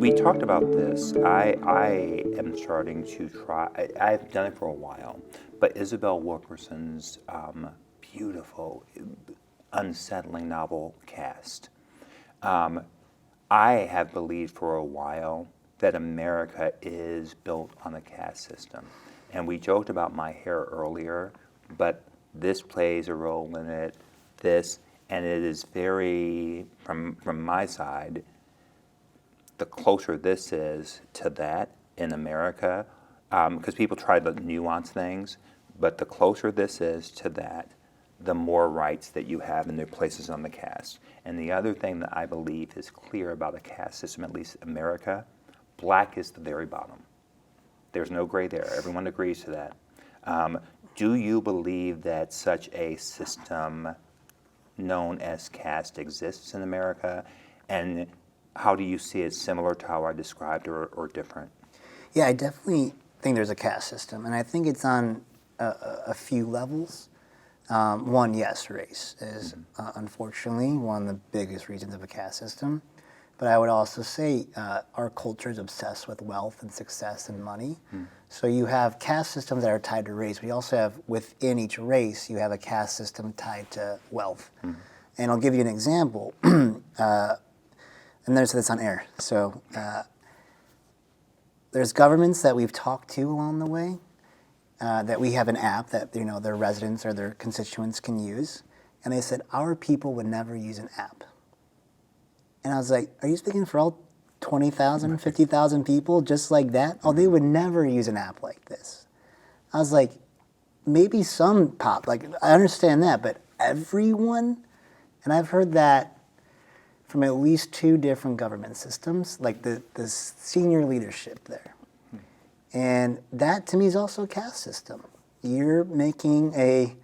we talked about this. I am starting to try. I've done it for a while, but Isabel Wilkerson's beautiful, unsettling novel Caste. I have believed for a while that America is built on a caste system, and we joked about my hair earlier, but this plays a role in it. This, and it is very from my side. The closer this is to that in America, because people try to nuance things, but the closer this is to that, the more rights that you have in their places on the caste. And the other thing that I believe is clear about the caste system, at least America, black is the very bottom. There's no gray there. Everyone agrees to that. Do you believe that such a system known as caste exists in America? And how do you see it, similar to how I described, or different? Yeah, I definitely think there's a caste system, and I think it's on a few levels. One, yes, race is unfortunately one of the biggest reasons of a caste system. But I would also say our culture is obsessed with wealth and success and money. So you have caste systems that are tied to race, but you also have, within each race, you have a caste system tied to wealth. And I'll give you an example. And there's this on air. So there's governments that we've talked to along the way that we have an app that their residents or their constituents can use, and they said our people would never use an app. And I was like, are you speaking for all 20,000, 50,000 people just like that? Oh, they would never use an app like this. I was like, maybe some pop, like I understand that, but everyone? And I've heard that from at least two different government systems, like the senior leadership there. And that to me is also a caste system. You're making a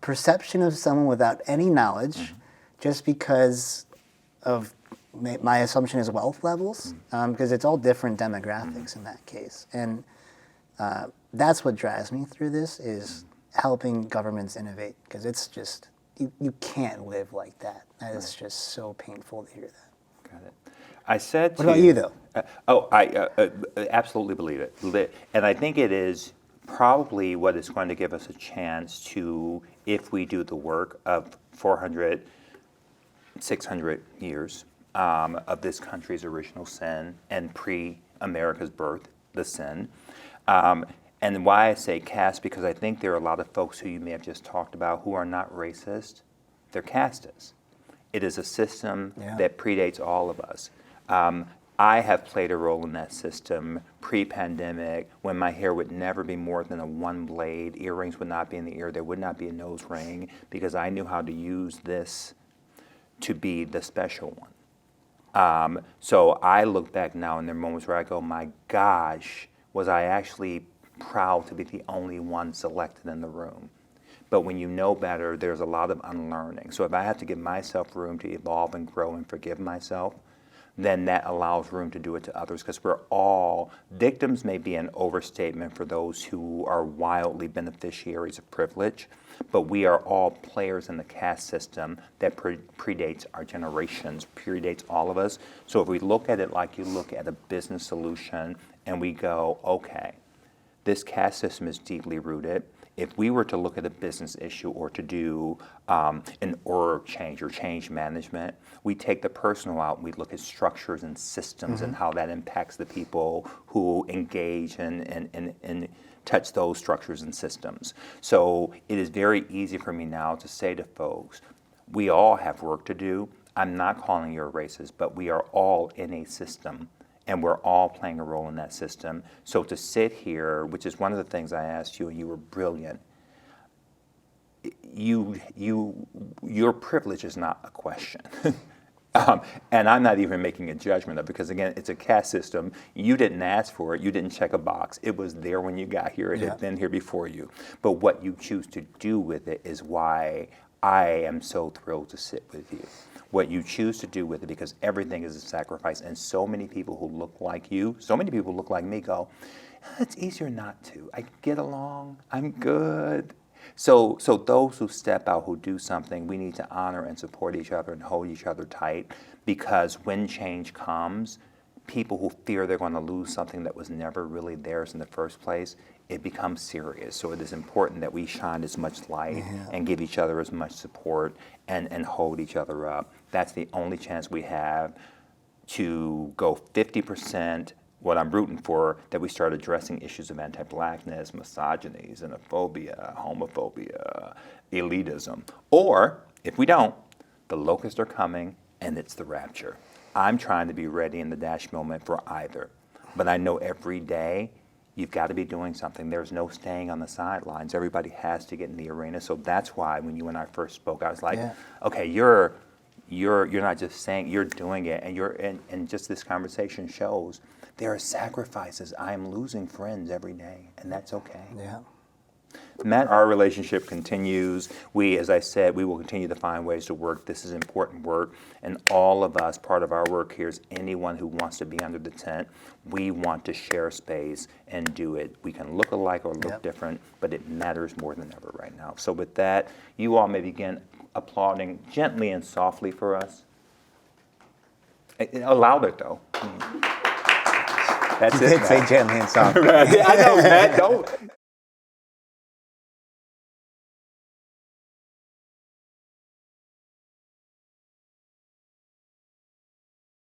perception of someone without any knowledge just because of, my assumption is wealth levels, because it's all different demographics in that case. And that's what drives me through this, is helping governments innovate, because it's just, you can't live like that. That is just so painful to hear that. Got it. I said. What about you, though? I absolutely believe it. And I think it is probably what is going to give us a chance to, if we do the work of 400, 600 years of this country's original sin and pre-America's birth, the sin. And why I say caste, because I think there are a lot of folks who you may have just talked about who are not racist. They're castes. It is a system that predates all of us. I have played a role in that system pre-pandemic, when my hair would never be more than a one blade, earrings would not be in the ear, there would not be a nose ring, because I knew how to use this to be the special one. So I look back now, and there are moments where I go, my gosh, was I actually proud to be the only one selected in the room. But when you know better, there's a lot of unlearning. So if I have to give myself room to evolve and grow and forgive myself, then that allows room to do it to others, because we're all, victims may be an overstatement for those who are wildly beneficiaries of privilege, but we are all players in the caste system that predates our generations, predates all of us. So if we look at it like you look at a business solution and we go, okay, this caste system is deeply rooted. If we were to look at a business issue or to do an org change or change management, we take the personal out and we look at structures and systems and how that impacts the people who engage and touch those structures and systems. So it is very easy for me now to say to folks, we all have work to do. I'm not calling you a racist, but we are all in a system, and we're all playing a role in that system. So to sit here, which is one of the things I asked you, and you were brilliant, your privilege is not a question. And I'm not even making a judgment of it, because again, it's a caste system. You didn't ask for it, you didn't check a box. It was there when you got here, it had been here before you. But what you choose to do with it is why I am so thrilled to sit with you. What you choose to do with it, because everything is a sacrifice, and so many people who look like you, so many people who look like me go, it's easier not to. I get along, I'm good. So those who step out, who do something, we need to honor and support each other and hold each other tight, because when change comes, people who fear they're going to lose something that was never really theirs in the first place, it becomes serious. So it is important that we shine as much light and give each other as much support and hold each other up. That's the only chance we have to go 50%. What I'm rooting for, that we start addressing issues of anti-blackness, misogyny, xenophobia, homophobia, elitism. Or, if we don't, the locusts are coming and it's the rapture. I'm trying to be ready in the dash moment for either. But I know every day you've got to be doing something. There's no staying on the sidelines. Everybody has to get in the arena. So that's why when you and I first spoke, I was like, okay, you're not just saying, you're doing it. And just this conversation shows there are sacrifices. I'm losing friends every day, and that's okay. Yeah. Matt, our relationship continues. We, as I said, we will continue to find ways to work. This is important work, and all of us, part of our work here is anyone who wants to be under the tent. We want to share space and do it. We can look alike or look different, but it matters more than ever right now. So with that, you all may begin applauding gently and softly for us. Louder, though. That's You it, did say Matt. gently and softly. I know, Matt, don't.